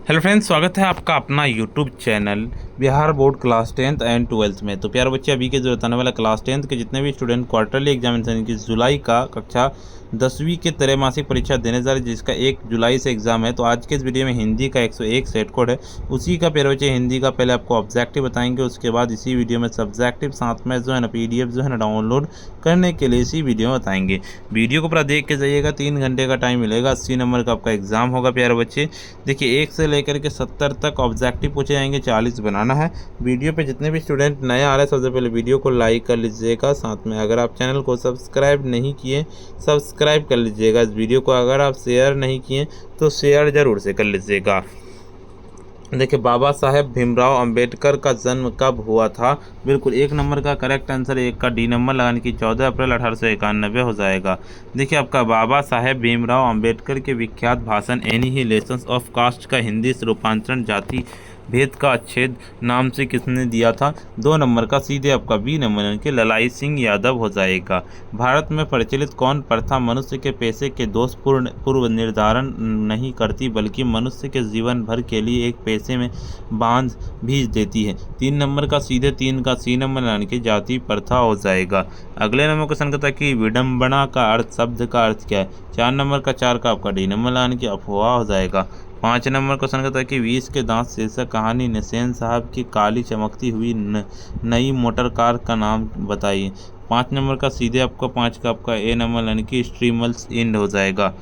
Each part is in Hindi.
हेलो फ्रेंड्स, स्वागत है आपका अपना YouTube channel Bihar board class 10th and 12th में। तो प्यारे बच्चे, अभी के जो आने वाला क्लास 10th के जितने भी स्टूडेंट क्वार्टरली एग्जामिनेशन की जुलाई का कक्षा 10वीं के त्रैमासिक परीक्षा देने जा रहे हैं, जिसका 1 जुलाई से एग्जाम है। तो आज के इस वीडियो में हिंदी का 101 सेट कोड है, उसी का प्यारे बच्चे हिंदी का पहले आपको ऑब्जेक्टिव बताएंगे, उसके बाद इसी वीडियो में सब्जेक्टिव साथ में जो है ना PDF जो है ना डाउनलोड करने के लिए इसी वीडियो में बताएंगे। वीडियो को पूरा देख के जाइएगा, 3 घंटे का टाइम मिलेगा, 80 नंबर का आपका एग्जाम होगा। प्यारे बच्चे देखिए, 1 से लेकर के 70 तक ऑब्जेक्टिव पूछे जाएंगे, 40 बनाना है। वीडियो पे जितने भी स्टूडेंट नए आ रहे हैं, सबसे पहले वीडियो को लाइक कर लीजिएगा, साथ में अगर आप चैनल को सब्सक्राइब नहीं किए सब्सक्राइब कर लीजिएगा। इस वीडियो को अगर आप शेयर नहीं किए तो शेयर जरूर से कर लीजिएगा। देखिए, बाबा साहेब भीमराव अंबेडकर का जन्म कब हुआ था? बिल्कुल 1 नंबर का करेक्ट आंसर 1 का डी नंबर लगाने की 14 अप्रैल 1891 हो जाएगा। देखिए, आपका बाबा साहेब भीमराव अंबेडकर के विख्यात भाषण एनिहिलेशन ऑफ कास्ट का हिंदी रूपांतरण जाति भेद का अच्छेद नाम से किसने दिया था? 2 नंबर का सीधे आपका बी नंबर के ललाई सिंह यादव हो जाएगा। भारत में प्रचलित कौन प्रथा मनुष्य के पैसे के दोषपूर्ण पूर्व निर्धारण नहीं करती, बल्कि मनुष्य के जीवन भर के लिए एक पैसे में बांध भी देती है? 3 नंबर का सीधे 3 का सी नंबर यानी कि जाति प्रथा हो जाएगा। अगले नंबर क्वेश्चन कहता है कि विडंबना का अर्थ शब्द का अर्थ क्या है? 4 नंबर का 4 का आपका डी नंबर यानी कि अफवाह हो जाएगा। 5 नंबर क्वेश्चन कहता है कि 20 के दांत शीर्षक कहानी निसेन साहब की काली चमकती हुई नई मोटर कार का नाम बताइए। 5 नंबर का सीधे आपका 5 का आपका ए नंबर यानी कि स्ट्रीमल्स इंड हो जाएगा।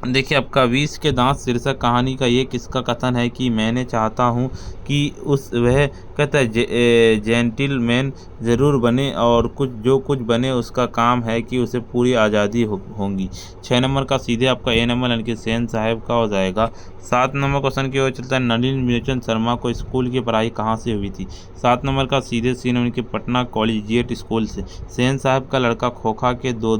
देखिए, आपका 20 के दांत शीर्षक कहानी का ये किसका कथन है कि मैंने चाहता हूँ कि वह कहता है जेंटिलमैन ज़रूर बने और जो कुछ बने उसका काम है कि उसे पूरी आज़ादी होगी। 6 नंबर का सीधे आपका ए नंबर यानी कि सेन साहब का हो जाएगा। 7 नंबर क्वेश्चन की ओर चलता है, नलिन विलोचन शर्मा को स्कूल की पढ़ाई कहाँ से हुई थी? 7 नंबर का सीधे सी नंबर के पटना कॉलेजिएट स्कूल से। सेन साहब का लड़का खोखा के दो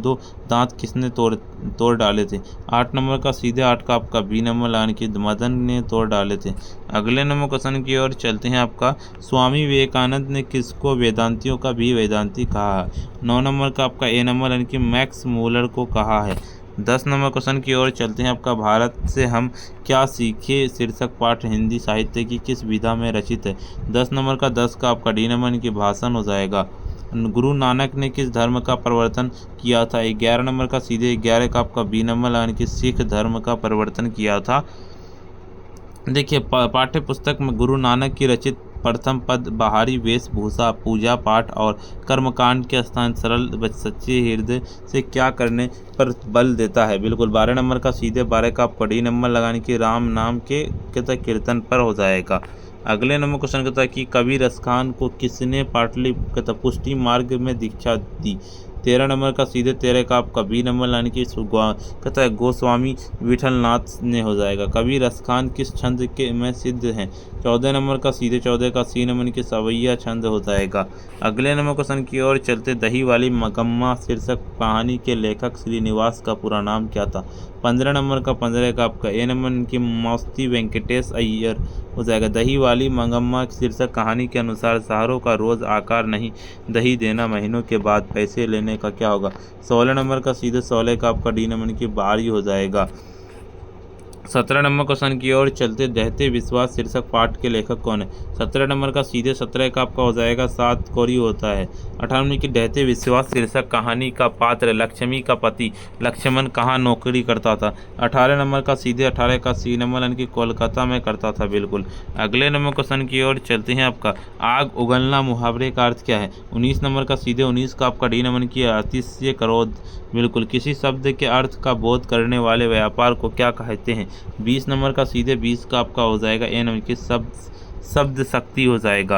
दांत किसने तोड़ डाले थे? 8 नंबर का सीधे 8 का आपका बी नंबर यानी कि मदन ने तोड़ डाले थे। अगले नंबर क्वेश्चन की ओर चलते हैं, आपका स्वामी विवेकानंद ने किसको वेदांतियों का भी वेदांती कहा है? 9 नंबर का आपका ए नंबर यानी कि मैक्स मूलर को कहा है। 10 नंबर क्वेश्चन की ओर चलते हैं, आपका भारत से हम क्या सीखे शीर्षक पाठ हिंदी साहित्य की किस विधा में रचित है? 10 नंबर का 10 का आपका डी नंबर यानी कि भाषण हो जाएगा। गुरु नानक ने किस धर्म का प्रवर्तन किया था? 11 नंबर का सीधे 11 का आपका बी नंबर यानी कि सिख धर्म का प्रवर्तन किया था। देखिए, पाठ्य पुस्तक में गुरु नानक की रचित प्रथम पद बाहरी वेशभूषा, पूजा पाठ और कर्मकांड के स्थान सरल सच्चे हृदय से क्या करने पर बल देता है? बिल्कुल 12 नंबर का सीधे 12 का आपका डी नंबर लगाने की राम नाम के कीर्तन पर हो जाएगा। अगले नंबर क्वेश्चन कहता है कि कबीर खान को किसने पाटली पुष्टि मार्ग में दीक्षा दी? 13 नंबर का सीधे 13 का आपका बी नंबर यानी कि कहता है गोस्वामी विठलनाथ ने हो जाएगा। कबीर खान किस छंद के में सिद्ध हैं? 14 नंबर का सीधे 14 का सी नंबर के सवैया छंद हो जाएगा। अगले नंबर क्वेश्चन की ओर चलते, दही वाली मगम्मा शीर्षक कहानी के लेखक श्रीनिवास का पूरा नाम क्या था? 15 नंबर का 15 का आपका ए नंबर की मौस्ती वेंकटेश अय्यर हो जाएगा। दही वाली मंगम्मा शीर्षक कहानी के अनुसार शहरों का रोज आकार नहीं दही देना महीनों के बाद पैसे लेने का क्या होगा? 16 नंबर का सीधे 16 का आपका डी नंबर की बारी हो जाएगा। 17 नंबर क्वेश्चन की ओर चलते, दहते विश्वास शीर्षक पाठ के लेखक कौन है? 17 नंबर का सीधे 17 का आपका हो जाएगा 7 कोरी होता है। 18 नंबर की दहते विश्वास शीर्षक कहानी का पात्र लक्ष्मी का पति लक्ष्मण कहाँ नौकरी करता था? 18 नंबर का सीधे 18 का सी नंबर यानी कि कोलकाता में करता था। बिल्कुल अगले नंबर क्वेश्चन की ओर चलते हैं, आपका आग उगलना मुहावरे का अर्थ क्या है? 19 नंबर का सीधे 19 का आपका डी नंबर की अतिशय क्रोध। बिल्कुल किसी शब्द के अर्थ का बोध करने वाले व्यापार को क्या कहते हैं? 20 नंबर का सीधे 20 का आपका हो जाएगा ए नंबर की शब्द शक्ति हो जाएगा।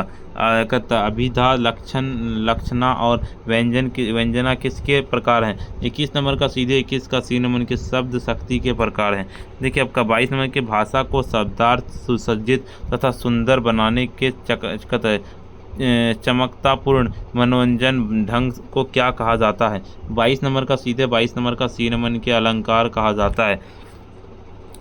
अभिधा लक्षणा और व्यंजना किसके प्रकार हैं? 21 नंबर का सीधे 21 का सी नंबर के शब्द शक्ति के प्रकार हैं। देखिए, आपका 22 नंबर के भाषा को शब्दार्थ सुसज्जित तथा सुंदर बनाने के चमकतापूर्ण मनोरंजन ढंग को क्या कहा जाता है? 22 नंबर का सीधे 22 नंबर का सी नंबर के अलंकार कहा जाता है।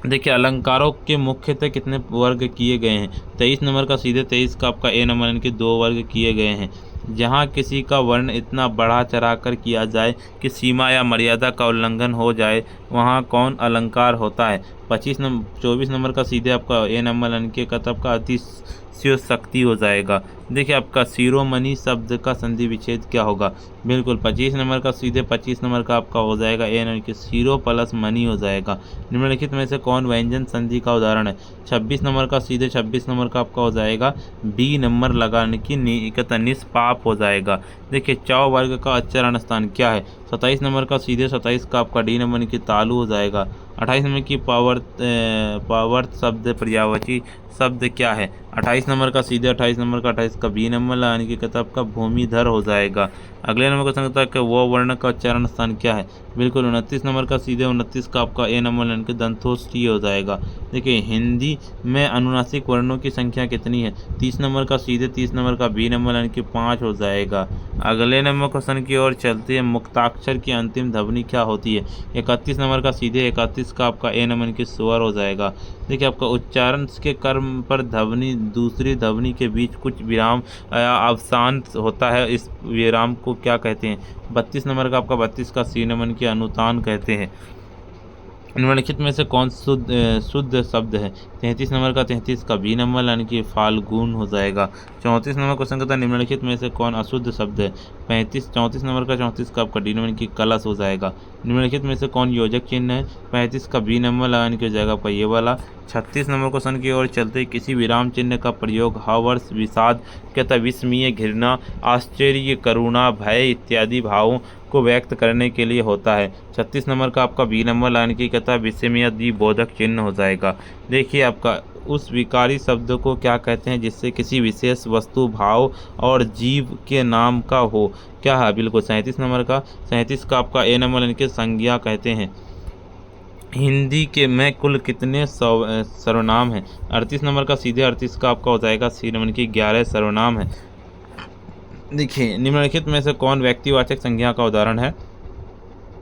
देखिए, अलंकारों के मुख्यतः कितने वर्ग किए गए हैं? 23 नंबर का सीधे 23 का आपका ए नंबर यानी कि 2 वर्ग किए गए हैं। जहाँ किसी का वर्ण इतना बढ़ा चढ़ा कर किया जाए कि सीमा या मर्यादा का उल्लंघन हो जाए, वहाँ कौन अलंकार होता है? 24 नंबर का सीधे आपका ए नंबर यानी कि कतब का अतिशयोक्ति हो जाएगा। देखिए आपका शिरोमणि शब्द का संधि विच्छेद क्या होगा? बिल्कुल 25 नंबर का सीधे 25 नंबर का आपका हो जाएगा ए यानी कि शिरो प्लस मणि हो जाएगा। निम्नलिखित में से कौन व्यंजन संधि का उदाहरण है? 26 नंबर का सीधे 26 नंबर का आपका हो जाएगा बी नंबर लगाने की निष्पाप हो जाएगा। देखिए चौ वर्ग का अच्चरण स्थान क्या है? 27 नंबर का सीधे 27 का आपका डी नंबर की तालु हो जाएगा। 28 नंबर की पावर्थ शब्द पर्यायवाची शब्द क्या है? 28 नंबर का सीधे 28 नंबर का 28 का बी नंबर यानी कि किताब का भूमिधर हो जाएगा। अगले नंबर क्वेश्चन कहता है कि वो वर्ण का उच्चारण स्थान क्या है? बिल्कुल 29 नंबर का सीधे 29 का आपका ए नंबर यानी कि दंतोष्टी हो जाएगा। देखिए हिंदी में अनुनासिक वर्णों की संख्या कितनी है? 30 नंबर का सीधे 30 नंबर का बी नंबर यानी कि 5 हो जाएगा। अगले नंबर क्वेश्चन की ओर चलते हैं। मुक्ताक्षर की अंतिम ध्वनि क्या होती है? 31 नंबर का सीधे 31 का आपका ए नंबर की स्वर हो जाएगा। देखिए आपका उच्चारण के क्रम पर ध्वनि दूसरी ध्वनि के बीच कुछ विराम अवसान होता है, इस विराम को क्या कहते हैं? 32 नंबर का आपका 32 का सी नंबर की अनुतान कहते हैं। निम्नलिखित में से कौन शुद्ध शब्द है? 33 नंबर का 33 का बी नंबर यानी कि फाल्गुन हो जाएगा। 34 नंबर क्वेश्चन कहता है निम्नलिखित में से कौन अशुद्ध शब्द है? 34 नंबर का 34 का आपका डी नंबर की कलश हो जाएगा। निम्नलिखित में से कौन योजक चिन्ह है? 35 का बी नंबर लगाने की हो जाएगा आपका ये वाला। 36 नंबर क्वेश्चन की ओर चलते किसी विराम चिन्ह का प्रयोग हर्ष, विषाद, कहता विस्मय, घृणा, आश्चर्य, करुणा, भय इत्यादि भावों को व्यक्त करने के लिए होता है। 36 नंबर का आपका बी नंबर लाइन की कहता विस्मय बोधक चिन्ह हो जाएगा। देखिए आपका उस विकारी शब्द को क्या कहते हैं जिससे किसी विशेष वस्तु, भाव और जीव के नाम का हो? क्या है? बिल्कुल 37 नंबर का 37 का आपका ए नंबर यानी कि संज्ञा कहते हैं। हिंदी के में कुल कितने सर्वनाम हैं? 38 नंबर का सीधे 38 का आपका हो जाएगा सी नंबर की 11 सर्वनाम है। देखिए निम्नलिखित में से कौन व्यक्तिवाचक संज्ञा का उदाहरण है?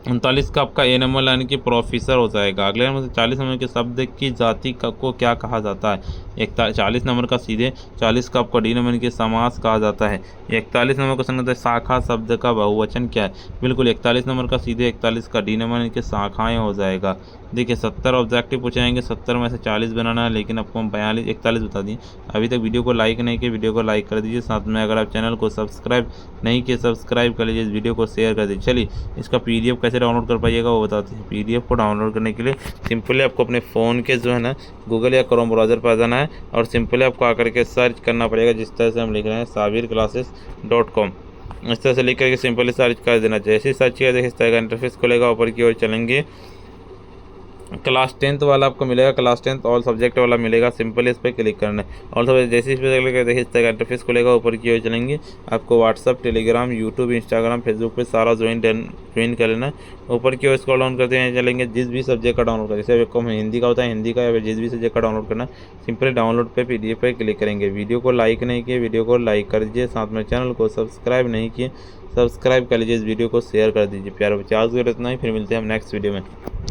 39 का आपका ए नंबर यानी कि प्रोफेसर हो जाएगा। अगले नंबर से 40 नंबर के शब्द की जाति को क्या कहा जाता है? 40 नंबर का सीधे 40 का आपका डी नंबर के समास कहा जाता है। 41 नंबर का संगत है शाखा शब्द का बहुवचन क्या है? बिल्कुल 41 नंबर का सीधे 41 का डी नंबर के शाखाएँ हो जाएगा। देखिए 70 ऑब्जेक्टिव पूछे जाएंगे, 70 में से 40 बनाना है, लेकिन आपको हम 41 बता दिए। अभी तक वीडियो को लाइक नहीं किया, वीडियो को लाइक कर दीजिए। साथ में अगर आप चैनल को सब्सक्राइब नहीं किए, सब्सक्राइब कर लीजिए, इस वीडियो को शेयर कर दीजिए। चलिए इसका PDF कैसे डाउनलोड कर पाइएगा वो बताते हैं। PDF को डाउनलोड करने के लिए सिंपली आपको अपने फ़ोन के जो है ना गूगल या क्रोम ब्राउज़र पर आ जाना है और सिंपली आपको आकर के सर्च करना पड़ेगा, जिस तरह से हम लिख रहे हैं sabirclasses.com। इस तरह से लिख करके सिंपली सर्च कर देना। जैसे ही सर्च किया देखिए इस तरह का इंटरफेस खुलेगा। ऊपर की ओर चलेंगे, क्लास 10th वाला आपको मिलेगा, क्लास 10th ऑल सब्जेक्ट वाला मिलेगा। सिंपली इस पर क्लिक करना है। ऑल सब्जेक्ट जैसे इस पर क्लिक करके देखिए इस तरह का इंटरफेस खुलेगा। ऊपर की ओर चलेंगे, आपको WhatsApp, Telegram, YouTube, Instagram, Facebook पे सारा ज्वाइन कर लेना है। ऊपर की ओर स्क्रॉल डाउन करते हैं, चलेंगे जिस भी सब्जेक्ट का डाउनलोड करें, जैसे आपको हिंदी का होता है हिंदी का, या जिस भी सब्जेक्ट का डाउनलोड करना है सिंपली डाउनलोड पे PDF पे क्लिक करेंगे। वीडियो को लाइक नहीं किए, वीडियो को लाइक कर दीजिए। साथ में चैनल को सब्सक्राइब नहीं किए, सब्सक्राइब कर लीजिए, इस वीडियो को शेयर कर दीजिए। प्यारे बच्चे आज इतना ही, फिर मिलते हैं हम नेक्स्ट वीडियो में।